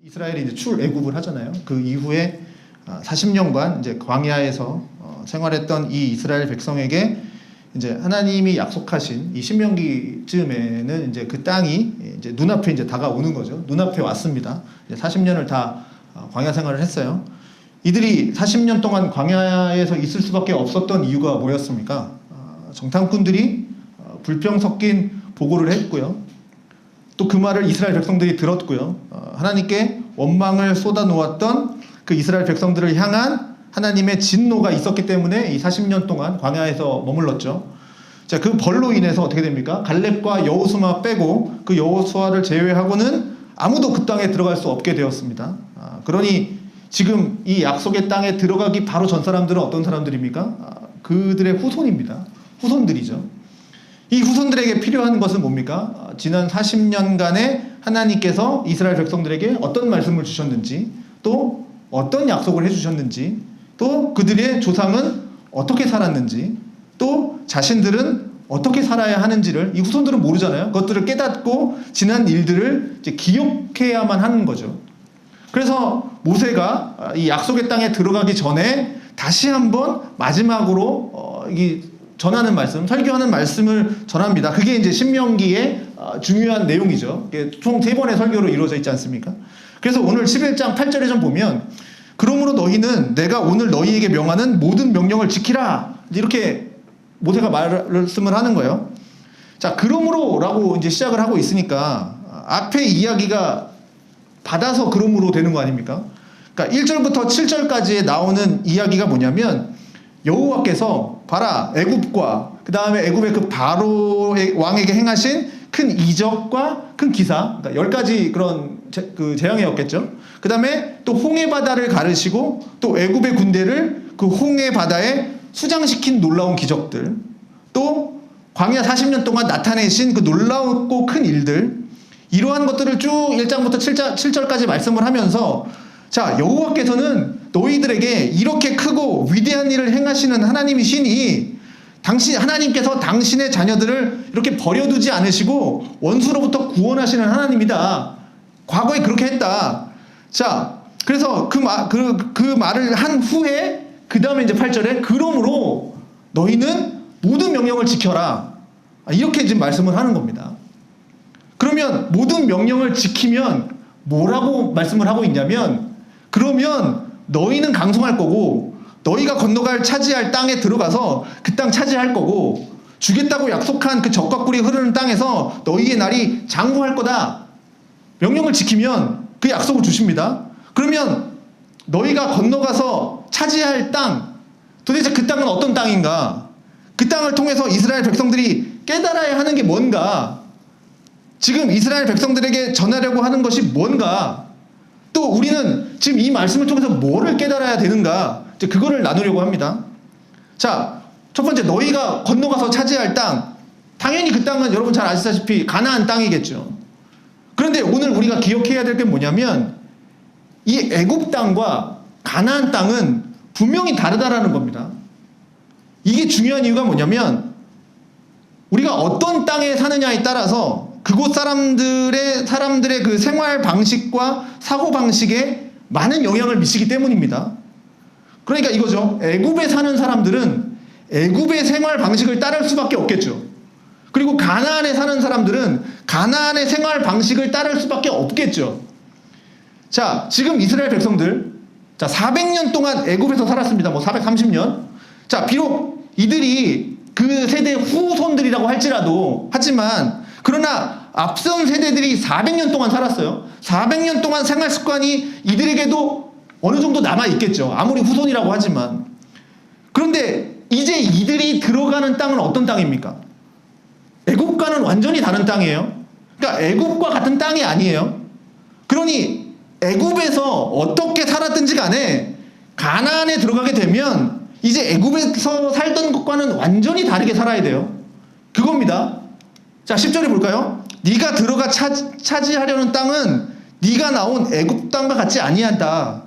이스라엘이 이제 출애굽을 하잖아요. 그 이후에 40년간 이제 광야에서 생활했던 이 이스라엘 백성에게 이제 하나님이 약속하신 이 신명기쯤에는 이제 그 땅이 이제 눈앞에 이제 다가오는 거죠. 눈앞에 왔습니다. 이제 40년을 다 광야 생활을 했어요. 이들이 40년 동안 광야에서 있을 수밖에 없었던 이유가 뭐였습니까? 정탐꾼들이 불평 섞인 보고를 했고요. 또 그 말을 이스라엘 백성들이 들었고요. 하나님께 원망을 쏟아놓았던 그 이스라엘 백성들을 향한 하나님의 진노가 있었기 때문에 이 40년 동안 광야에서 머물렀죠. 자, 그 벌로 인해서 어떻게 됩니까? 갈렙과 여호수아 빼고 그 여호수아를 제외하고는 아무도 그 땅에 들어갈 수 없게 되었습니다. 그러니 지금 이 약속의 땅에 들어가기 바로 전 사람들은 어떤 사람들입니까? 그들의 후손입니다. 후손들이죠. 이 후손들에게 필요한 것은 뭡니까? 지난 40년간의 하나님께서 이스라엘 백성들에게 어떤 말씀을 주셨는지, 또 어떤 약속을 해주셨는지, 또 그들의 조상은 어떻게 살았는지, 또 자신들은 어떻게 살아야 하는지를 이 후손들은 모르잖아요. 그것들을 깨닫고 지난 일들을 이제 기억해야만 하는 거죠. 그래서 모세가 이 약속의 땅에 들어가기 전에 다시 한번 마지막으로 전하는 말씀, 설교하는 말씀을 전합니다. 그게 이제 신명기의 중요한 내용이죠. 총 3번의 설교로 이루어져 있지 않습니까? 그래서 오늘 11장 8절에 좀 보면, 그러므로 너희는 내가 오늘 너희에게 명하는 모든 명령을 지키라, 이렇게 모세가 말씀을 하는 거예요. 자, 그러므로라고 이제 시작을 하고 있으니까 앞에 이야기가 받아서 그러므로 되는 거 아닙니까? 그러니까 1절부터 7절까지에 나오는 이야기가 뭐냐면, 여호와께서 봐라, 애굽과 그 다음에 애굽의 그 바로 왕에게 행하신 큰 이적과 큰 기사, 그러니까 10가지 그런 재앙이었겠죠. 그 다음에 또 홍해 바다를 가르시고 또 애굽의 군대를 그 홍해 바다에 수장시킨 놀라운 기적들, 또 광야 40년 동안 나타내신 그 놀라웠고 큰 일들, 이러한 것들을 쭉 1장부터 7절까지 말씀을 하면서, 자, 여호와께서는 너희들에게 이렇게 크고 위대한 일을 행하시는 하나님이시니 하나님께서 당신의 자녀들을 이렇게 버려두지 않으시고 원수로부터 구원하시는 하나님이다. 과거에 그렇게 했다. 자, 그래서 그 말을 한 후에 그 다음에 이제 8절에 그러므로 너희는 모든 명령을 지켜라, 이렇게 지금 말씀을 하는 겁니다. 그러면 모든 명령을 지키면 뭐라고 말씀을 하고 있냐면, 그러면 너희는 강성할 거고, 너희가 건너갈 차지할 땅에 들어가서 그 땅 차지할 거고, 주겠다고 약속한 그 젖과 꿀이 흐르는 땅에서 너희의 날이 장구할 거다. 명령을 지키면 그 약속을 주십니다. 그러면 너희가 건너가서 차지할 땅, 도대체 그 땅은 어떤 땅인가? 그 땅을 통해서 이스라엘 백성들이 깨달아야 하는 게 뭔가? 지금 이스라엘 백성들에게 전하려고 하는 것이 뭔가? 또 우리는 지금 이 말씀을 통해서 뭐를 깨달아야 되는가? 이제 그거를 나누려고 합니다. 자, 첫 번째, 너희가 건너가서 차지할 땅. 당연히 그 땅은 여러분 잘 아시다시피 가나안 땅이겠죠. 그런데 오늘 우리가 기억해야 될 게 뭐냐면, 이 애굽 땅과 가나안 땅은 분명히 다르다라는 겁니다. 이게 중요한 이유가 뭐냐면, 우리가 어떤 땅에 사느냐에 따라서 그곳 사람들의 그 생활 방식과 사고 방식에 많은 영향을 미치기 때문입니다. 그러니까 이거죠. 애굽에 사는 사람들은 애굽의 생활 방식을 따를 수밖에 없겠죠. 그리고 가나안에 사는 사람들은 가나안의 생활 방식을 따를 수밖에 없겠죠. 자, 지금 이스라엘 백성들, 자, 400년 동안 애굽에서 살았습니다. 430년. 자, 비록 이들이 그 세대 후손들이라고 하지만 그러나 앞선 세대들이 400년 동안 살았어요. 400년 동안 생활 습관이 이들에게도 어느 정도 남아있겠죠. 아무리 후손이라고 하지만. 그런데 이제 이들이 들어가는 땅은 어떤 땅입니까? 애굽과는 완전히 다른 땅이에요. 그러니까 애굽과 같은 땅이 아니에요. 그러니 애굽에서 어떻게 살았든지 간에 가나안에 들어가게 되면 이제 애굽에서 살던 것과는 완전히 다르게 살아야 돼요. 그겁니다. 자, 10절에 볼까요? 네가 들어가 차지하려는 땅은 네가 나온 애굽 땅과 같지 아니하다.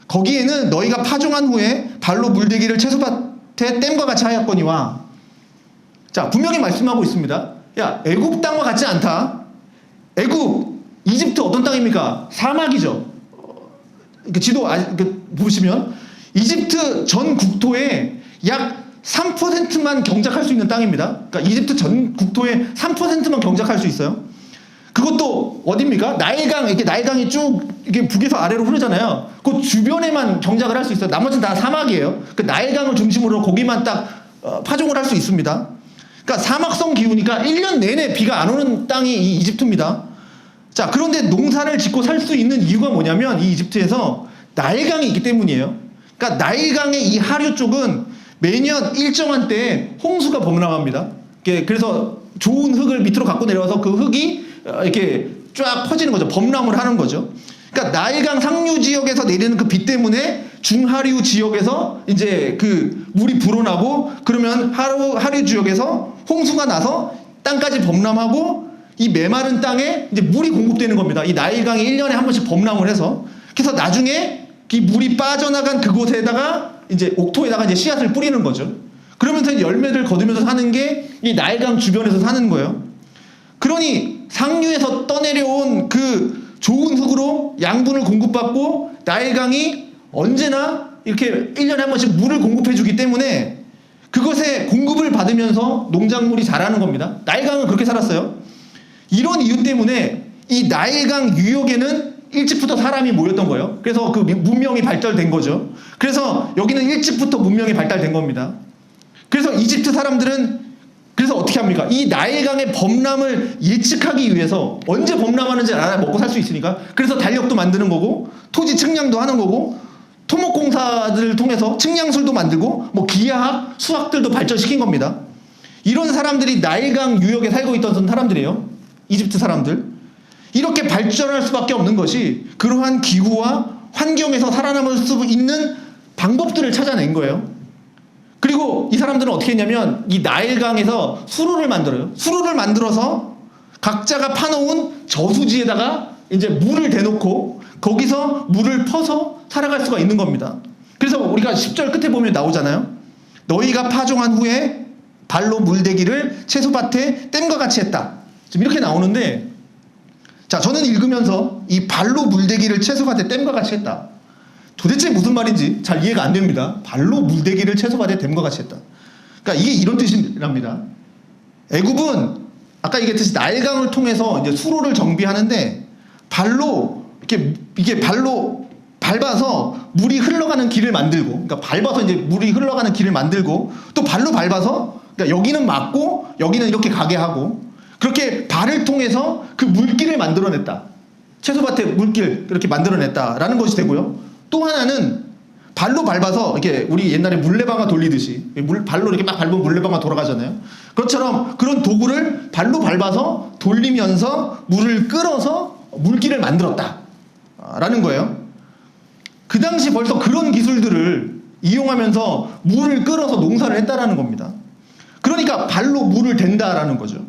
거기에는 너희가 파종한 후에 발로 물대기를 채소밭에 댐과 같이 하였거니와. 자, 분명히 말씀하고 있습니다. 야, 애굽 땅과 같지 않다. 애굽, 이집트 어떤 땅입니까? 사막이죠. 지도 보시면 이집트 전 국토의 약 3%만 경작할 수 있는 땅입니다. 그러니까 이집트 전 국토의 3%만 경작할 수 있어요. 그것도 어딥니까? 나일강, 이렇게 나일강이 쭉 이렇게 북에서 아래로 흐르잖아요. 그 주변에만 경작을 할 수 있어요. 나머지는 다 사막이에요. 그 나일강을 중심으로 거기만 딱 파종을 할 수 있습니다. 그러니까 사막성 기후니까 1년 내내 비가 안 오는 땅이 이 이집트입니다. 자, 그런데 농사를 짓고 살 수 있는 이유가 뭐냐면 이 이집트에서 나일강이 있기 때문이에요. 그러니까 나일강의 이 하류 쪽은 매년 일정한 때에 홍수가 범람합니다. 그래서 좋은 흙을 밑으로 갖고 내려와서 그 흙이 이렇게 쫙 퍼지는 거죠. 범람을 하는 거죠. 그러니까 나일강 상류 지역에서 내리는 그 비 때문에 중하류 지역에서 이제 그 물이 불어나고 그러면 하류 지역에서 홍수가 나서 땅까지 범람하고 이 메마른 땅에 이제 물이 공급되는 겁니다. 이 나일강이 1년에 한 번씩 범람을 해서 그래서 나중에 이 물이 빠져나간 그곳에다가 이제 옥토에다가 이제 씨앗을 뿌리는 거죠. 그러면서 열매를 거두면서 사는 게 이 나일강 주변에서 사는 거예요. 그러니 상류에서 떠내려온 그 좋은 흙으로 양분을 공급받고 나일강이 언제나 이렇게 1년에 한 번씩 물을 공급해 주기 때문에 그것에 공급을 받으면서 농작물이 자라는 겁니다. 나일강은 그렇게 살았어요. 이런 이유 때문에 이 나일강 유역에는 일찍부터 사람이 모였던 거예요. 그래서 그 문명이 발달된 거죠. 그래서 여기는 일찍부터 문명이 발달된 겁니다. 그래서 이집트 사람들은 그래서 어떻게 합니까? 이 나일강의 범람을 예측하기 위해서 언제 범람하는지 알아야 먹고 살 수 있으니까 그래서 달력도 만드는 거고 토지 측량도 하는 거고 토목공사들을 통해서 측량술도 만들고 뭐 기하학, 수학들도 발전시킨 겁니다. 이런 사람들이 나일강 유역에 살고 있던 사람들이에요. 이집트 사람들. 이렇게 발전할 수밖에 없는 것이 그러한 기후와 환경에서 살아남을 수 있는 방법들을 찾아낸 거예요. 그리고 이 사람들은 어떻게 했냐면 이 나일강에서 수로를 만들어요. 수로를 만들어서 각자가 파놓은 저수지에다가 이제 물을 대놓고 거기서 물을 퍼서 살아갈 수가 있는 겁니다. 그래서 우리가 10절 끝에 보면 나오잖아요. 너희가 파종한 후에 발로 물대기를 채소밭에 댐과 같이 했다. 지금 이렇게 나오는데 자, 저는 읽으면서 이 발로 물대기를 채소밭에 댐과 같이 했다. 도대체 무슨 말인지 잘 이해가 안 됩니다. 발로 물대기를 채소밭에 댐과 같이 했다. 그러니까 이게 이런 뜻이랍니다. 애굽은 아까 얘기했듯이 나일강을 통해서 이제 수로를 정비하는데 발로 이게 발로 밟아서 물이 흘러가는 길을 만들고, 그러니까 밟아서 이제 물이 흘러가는 길을 만들고 또 발로 밟아서 그러니까 여기는 막고 여기는 이렇게 가게 하고 그렇게 발을 통해서 그 물길을 만들어냈다. 채소밭에 물길 이렇게 만들어냈다라는 것이 되고요. 또 하나는 발로 밟아서 이렇게 우리 옛날에 물레방아 돌리듯이 발로 이렇게 막 밟으면 물레방아 돌아가잖아요. 그것처럼 그런 도구를 발로 밟아서 돌리면서 물을 끌어서 물길을 만들었다라는 거예요. 그 당시 벌써 그런 기술들을 이용하면서 물을 끌어서 농사를 했다라는 겁니다. 그러니까 발로 물을 댄다라는 거죠.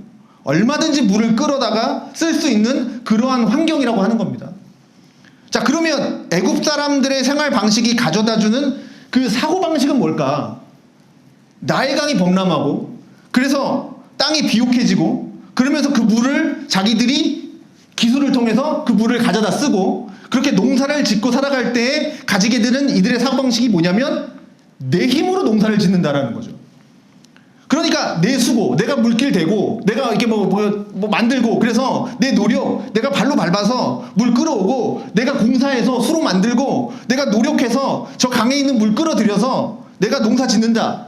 얼마든지 물을 끌어다가 쓸 수 있는 그러한 환경이라고 하는 겁니다. 자, 그러면 애굽 사람들의 생활 방식이 가져다주는 그 사고방식은 뭘까? 나일강이 범람하고 그래서 땅이 비옥해지고 그러면서 그 물을 자기들이 기술을 통해서 그 물을 가져다 쓰고 그렇게 농사를 짓고 살아갈 때에 가지게 되는 이들의 사고방식이 뭐냐면 내 힘으로 농사를 짓는다라는 거죠. 그러니까 내 수고, 내가 물길 대고, 내가 이렇게 뭐 만들고, 그래서 내 노력, 내가 발로 밟아서 물 끌어오고, 내가 공사해서 수로 만들고, 내가 노력해서 저 강에 있는 물 끌어들여서 내가 농사 짓는다.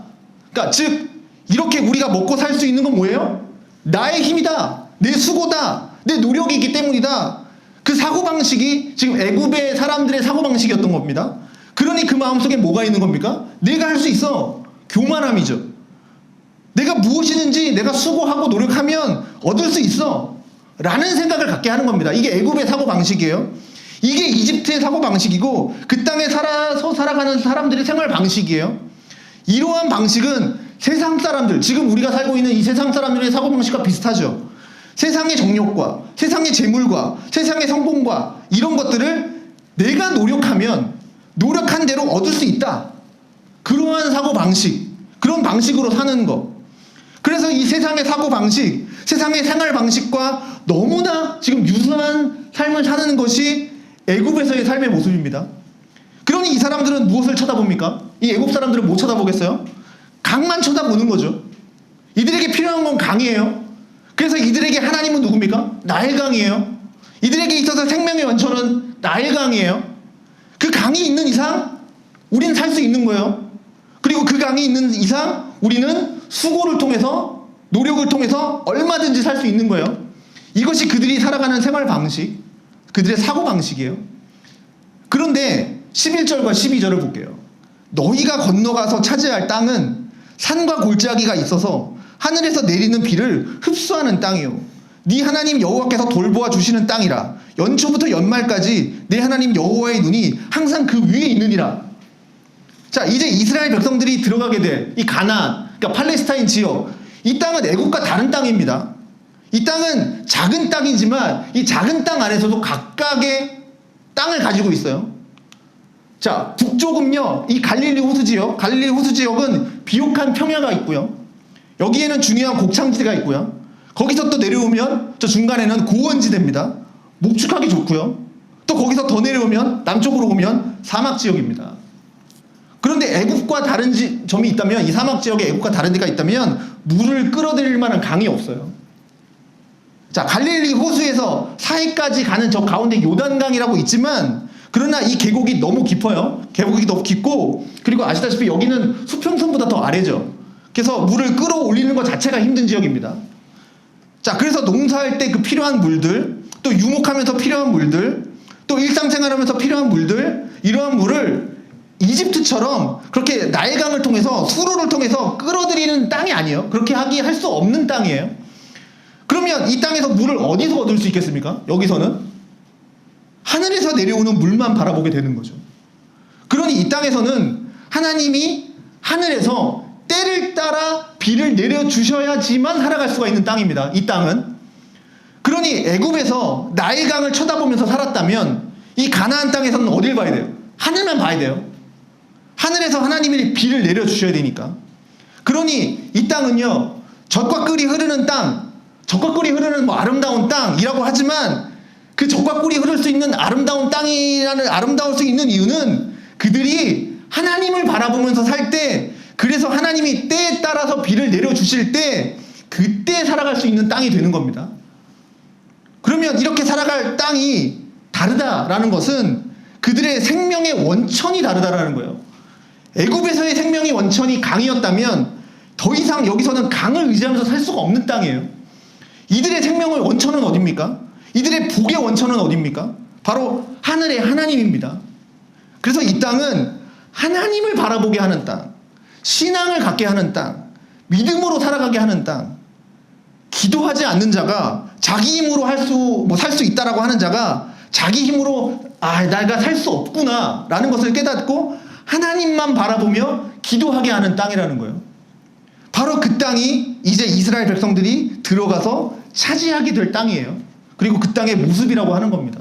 그러니까 즉 이렇게 우리가 먹고 살 수 있는 건 뭐예요? 나의 힘이다, 내 수고다, 내 노력이 있기 때문이다. 그 사고방식이 지금 애굽의 사람들의 사고방식이었던 겁니다. 그러니 그 마음속에 뭐가 있는 겁니까? 내가 할 수 있어. 교만함이죠. 내가 무엇이든지 내가 수고하고 노력하면 얻을 수 있어 라는 생각을 갖게 하는 겁니다. 이게 애굽의 사고방식이에요. 이게 이집트의 사고방식이고 그 땅에 살아가는 사람들의 생활 방식이에요. 이러한 방식은 세상 사람들, 지금 우리가 살고 있는 이 세상 사람들의 사고방식과 비슷하죠. 세상의 정욕과 세상의 재물과 세상의 성공과 이런 것들을 내가 노력하면 노력한 대로 얻을 수 있다. 그러한 사고방식, 그런 방식으로 사는 것. 그래서 이 세상의 사고방식, 세상의 생활방식과 너무나 지금 유사한 삶을 사는 것이 애굽에서의 삶의 모습입니다. 그러니 이 사람들은 무엇을 쳐다봅니까? 이 애굽 사람들은 뭐 쳐다보겠어요? 강만 쳐다보는 거죠. 이들에게 필요한 건 강이에요. 그래서 이들에게 하나님은 누굽니까? 나일강이에요. 이들에게 있어서 생명의 원천은 나일강이에요. 그 강이 있는 이상 우리는 살 수 있는 거예요. 그리고 그 강이 있는 이상 우리는 수고를 통해서, 노력을 통해서 얼마든지 살 수 있는 거예요. 이것이 그들이 살아가는 생활 방식, 그들의 사고 방식이에요. 그런데 11절과 12절을 볼게요. 너희가 건너가서 차지할 땅은 산과 골짜기가 있어서 하늘에서 내리는 비를 흡수하는 땅이요, 네 하나님 여호와께서 돌보아 주시는 땅이라. 연초부터 연말까지 내 하나님 여호와의 눈이 항상 그 위에 있느니라. 자, 이제 이스라엘 백성들이 들어가게 될 이 가나안, 그러니까 팔레스타인 지역, 이 땅은 애국과 다른 땅입니다. 이 땅은 작은 땅이지만 이 작은 땅 안에서도 각각의 땅을 가지고 있어요. 자, 북쪽은요, 이 갈릴리 호수 지역, 갈릴리 호수 지역은 비옥한 평야가 있고요, 여기에는 중요한 곡창지대가 있고요, 거기서 또 내려오면 저 중간에는 고원지대입니다. 목축하기 좋고요. 또 거기서 더 내려오면 남쪽으로 오면 사막지역입니다. 그런데 애국과 다른 점이 있다면, 이 사막지역에 애국과 다른 데가 있다면 물을 끌어들일 만한 강이 없어요. 자, 갈릴리 호수에서 사해까지 가는 저 가운데 요단강이라고 있지만, 그러나 이 계곡이 너무 깊어요. 계곡이 너무 깊고, 그리고 아시다시피 여기는 수평선보다 더 아래죠. 그래서 물을 끌어올리는 것 자체가 힘든 지역입니다. 자, 그래서 농사할 때 그 필요한 물들, 또 유목하면서 필요한 물들, 또 일상생활하면서 필요한 물들, 이러한 물을 이집트처럼 그렇게 나일강을 통해서, 수로를 통해서 끌어들이는 땅이 아니에요. 그렇게 할 수 없는 땅이에요. 그러면 이 땅에서 물을 어디서 얻을 수 있겠습니까? 여기서는 하늘에서 내려오는 물만 바라보게 되는 거죠. 그러니 이 땅에서는 하나님이 하늘에서 때를 따라 비를 내려주셔야지만 살아갈 수가 있는 땅입니다. 이 땅은. 그러니 애굽에서 나일강을 쳐다보면서 살았다면 이 가나안 땅에서는 어딜 봐야 돼요? 하늘만 봐야 돼요. 하늘에서 하나님이 비를 내려주셔야 되니까. 그러니 이 땅은요, 젖과 꿀이 흐르는 땅, 젖과 꿀이 흐르는 아름다운 땅이라고 하지만, 그 젖과 꿀이 흐를 수 있는 아름다운 땅이라는, 아름다울 수 있는 이유는 그들이 하나님을 바라보면서 살 때, 그래서 하나님이 때에 따라서 비를 내려주실 때 그때 살아갈 수 있는 땅이 되는 겁니다. 그러면 이렇게 살아갈 땅이 다르다라는 것은 그들의 생명의 원천이 다르다라는 거예요. 애굽에서의 생명의 원천이 강이었다면 더 이상 여기서는 강을 의지하면서 살 수가 없는 땅이에요. 이들의 생명의 원천은 어디입니까? 이들의 복의 원천은 어디입니까? 바로 하늘의 하나님입니다. 그래서 이 땅은 하나님을 바라보게 하는 땅, 신앙을 갖게 하는 땅, 믿음으로 살아가게 하는 땅, 기도하지 않는 자가 자기 힘으로 살 수 있다라고 하는 자가 자기 힘으로 내가 살 수 없구나 라는 것을 깨닫고 하나님만 바라보며 기도하게 하는 땅이라는 거예요. 바로 그 땅이 이제 이스라엘 백성들이 들어가서 차지하게 될 땅이에요. 그리고 그 땅의 모습이라고 하는 겁니다.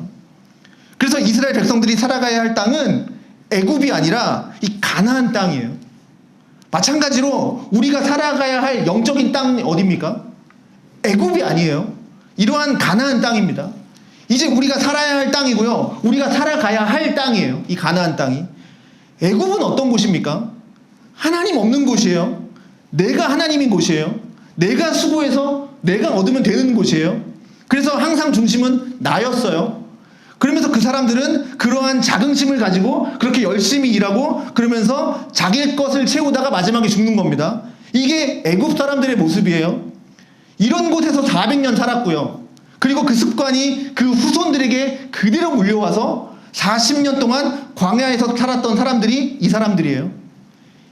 그래서 이스라엘 백성들이 살아가야 할 땅은 애굽이 아니라 이 가나안 땅이에요. 마찬가지로 우리가 살아가야 할 영적인 땅이 어디입니까? 애굽이 아니에요. 이러한 가나안 땅입니다. 이제 우리가 살아야 할 땅이고요, 우리가 살아가야 할 땅이에요. 이 가나안 땅이. 애굽은 어떤 곳입니까? 하나님 없는 곳이에요. 내가 하나님인 곳이에요. 내가 수고해서 내가 얻으면 되는 곳이에요. 그래서 항상 중심은 나였어요. 그러면서 그 사람들은 그러한 자긍심을 가지고 그렇게 열심히 일하고 그러면서 자기 것을 채우다가 마지막에 죽는 겁니다. 이게 애굽 사람들의 모습이에요. 이런 곳에서 400년 살았고요. 그리고 그 습관이 그 후손들에게 그대로 물려와서 40년 동안 광야에서 살았던 사람들이 이 사람들이에요.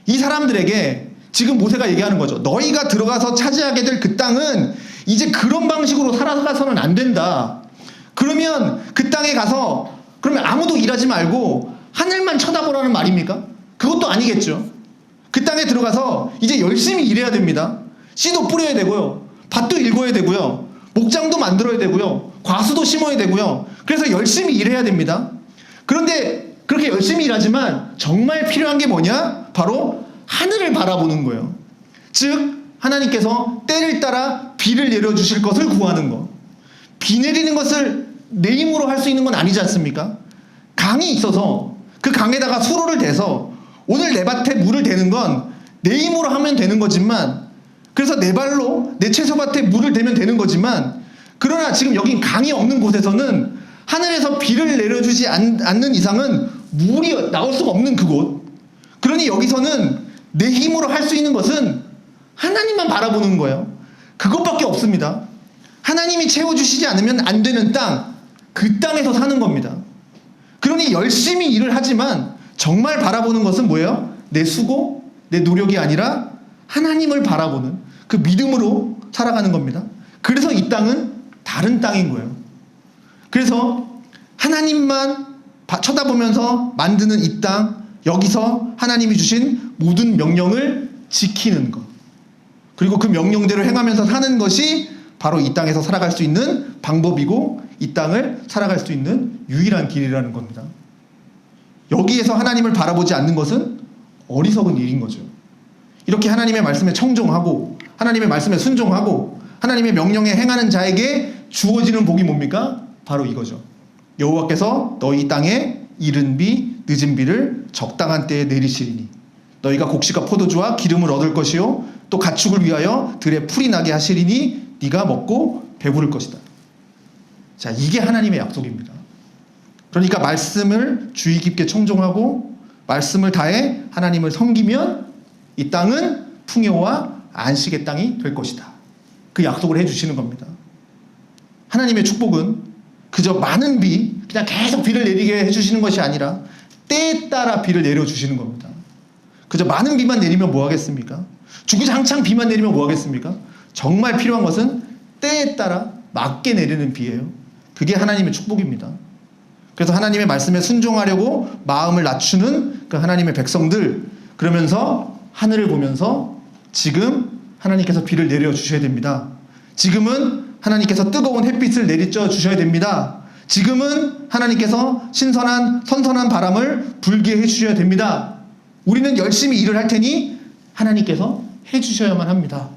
이 사람들에게 지금 모세가 얘기하는 거죠. 너희가 들어가서 차지하게 될 그 땅은 이제 그런 방식으로 살아가서는 안 된다. 그러면 그 땅에 가서 그러면 아무도 일하지 말고 하늘만 쳐다보라는 말입니까? 그것도 아니겠죠. 그 땅에 들어가서 이제 열심히 일해야 됩니다. 씨도 뿌려야 되고요, 밭도 일궈야 되고요, 목장도 만들어야 되고요, 과수도 심어야 되고요. 그래서 열심히 일해야 됩니다. 그런데 그렇게 열심히 일하지만 정말 필요한 게 뭐냐? 바로 하늘을 바라보는 거예요. 즉 하나님께서 때를 따라 비를 내려주실 것을 구하는 것. 비 내리는 것을 내 힘으로 할 수 있는 건 아니지 않습니까? 강이 있어서 그 강에다가 수로를 대서 오늘 내 밭에 물을 대는 건 내 힘으로 하면 되는 거지만, 그래서 내 발로 내 채소밭에 물을 대면 되는 거지만, 그러나 지금 여긴 강이 없는 곳에서는 하늘에서 비를 내려주지 않는 이상은 물이 나올 수가 없는 그곳. 그러니 여기서는 내 힘으로 할 수 있는 것은 하나님만 바라보는 거예요. 그것밖에 없습니다. 하나님이 채워주시지 않으면 안 되는 땅, 그 땅에서 사는 겁니다. 그러니 열심히 일을 하지만 정말 바라보는 것은 뭐예요? 내 수고, 내 노력이 아니라 하나님을 바라보는 그 믿음으로 살아가는 겁니다. 그래서 이 땅은 다른 땅인 거예요. 그래서 하나님만 쳐다보면서 만드는 이 땅, 여기서 하나님이 주신 모든 명령을 지키는 것, 그리고 그 명령대로 행하면서 사는 것이 바로 이 땅에서 살아갈 수 있는 방법이고 이 땅을 살아갈 수 있는 유일한 길이라는 겁니다. 여기에서 하나님을 바라보지 않는 것은 어리석은 일인 거죠. 이렇게 하나님의 말씀에 청종하고 하나님의 말씀에 순종하고 하나님의 명령에 행하는 자에게 주어지는 복이 뭡니까? 바로 이거죠. 여호와께서 너희 땅에 이른 비 늦은 비를 적당한 때에 내리시리니 너희가 곡식과 포도주와 기름을 얻을 것이요 또 가축을 위하여 들에 풀이 나게 하시리니 네가 먹고 배부를 것이다. 자, 이게 하나님의 약속입니다. 그러니까 말씀을 주의 깊게 청종하고 말씀을 다해 하나님을 섬기면 이 땅은 풍요와 안식의 땅이 될 것이다. 그 약속을 해주시는 겁니다. 하나님의 축복은 그저 많은 비, 그냥 계속 비를 내리게 해주시는 것이 아니라 때에 따라 비를 내려주시는 겁니다. 그저 많은 비만 내리면 뭐 하겠습니까? 주구장창 비만 내리면 뭐 하겠습니까? 정말 필요한 것은 때에 따라 맞게 내리는 비예요. 그게 하나님의 축복입니다. 그래서 하나님의 말씀에 순종하려고 마음을 낮추는 그 하나님의 백성들, 그러면서 하늘을 보면서 지금 하나님께서 비를 내려주셔야 됩니다. 지금은 하나님께서 뜨거운 햇빛을 내리쳐 주셔야 됩니다. 지금은 하나님께서 선선한 바람을 불게 해주셔야 됩니다. 우리는 열심히 일을 할 테니 하나님께서 해주셔야만 합니다.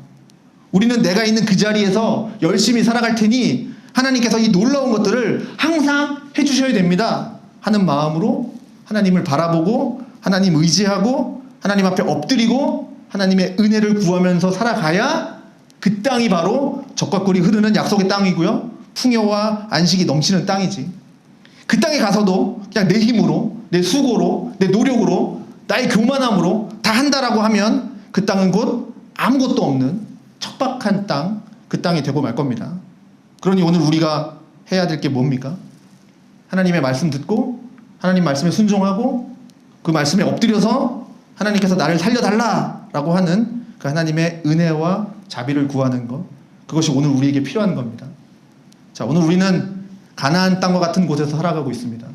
우리는 내가 있는 그 자리에서 열심히 살아갈 테니 하나님께서 이 놀라운 것들을 항상 해주셔야 됩니다 하는 마음으로 하나님을 바라보고 하나님 의지하고 하나님 앞에 엎드리고 하나님의 은혜를 구하면서 살아가야 그 땅이 바로 적과 꿀이 흐르는 약속의 땅이고요, 풍요와 안식이 넘치는 땅이지. 그 땅에 가서도 그냥 내 힘으로, 내 수고로, 내 노력으로, 나의 교만함으로 다 한다라고 하면 그 땅은 곧 아무것도 없는 척박한 땅, 그 땅이 되고 말 겁니다. 그러니 오늘 우리가 해야 될 게 뭡니까? 하나님의 말씀 듣고 하나님 말씀에 순종하고 그 말씀에 엎드려서 하나님께서 나를 살려달라라고 하는 그 하나님의 은혜와 자비를 구하는 것, 그것이 오늘 우리에게 필요한 겁니다. 자, 오늘 우리는 가나안 땅과 같은 곳에서 살아가고 있습니다.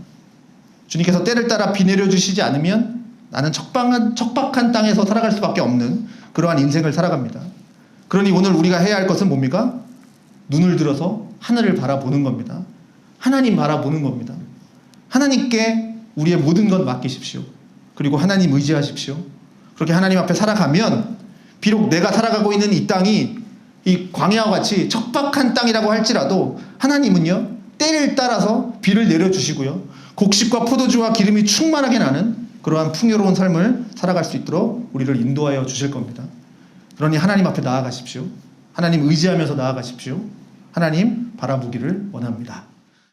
주님께서 때를 따라 비 내려주시지 않으면 나는 척박한 땅에서 살아갈 수밖에 없는 그러한 인생을 살아갑니다. 그러니 오늘 우리가 해야 할 것은 뭡니까? 눈을 들어서 하늘을 바라보는 겁니다. 하나님 바라보는 겁니다. 하나님께 우리의 모든 것 맡기십시오. 그리고 하나님 의지하십시오. 그렇게 하나님 앞에 살아가면 비록 내가 살아가고 있는 이 땅이 이 광야와 같이 척박한 땅이라고 할지라도 하나님은요, 때를 따라서 비를 내려주시고요, 곡식과 포도주와 기름이 충만하게 나는 그러한 풍요로운 삶을 살아갈 수 있도록 우리를 인도하여 주실 겁니다. 그러니 하나님 앞에 나아가십시오. 하나님 의지하면서 나아가십시오. 하나님 바라보기를 원합니다.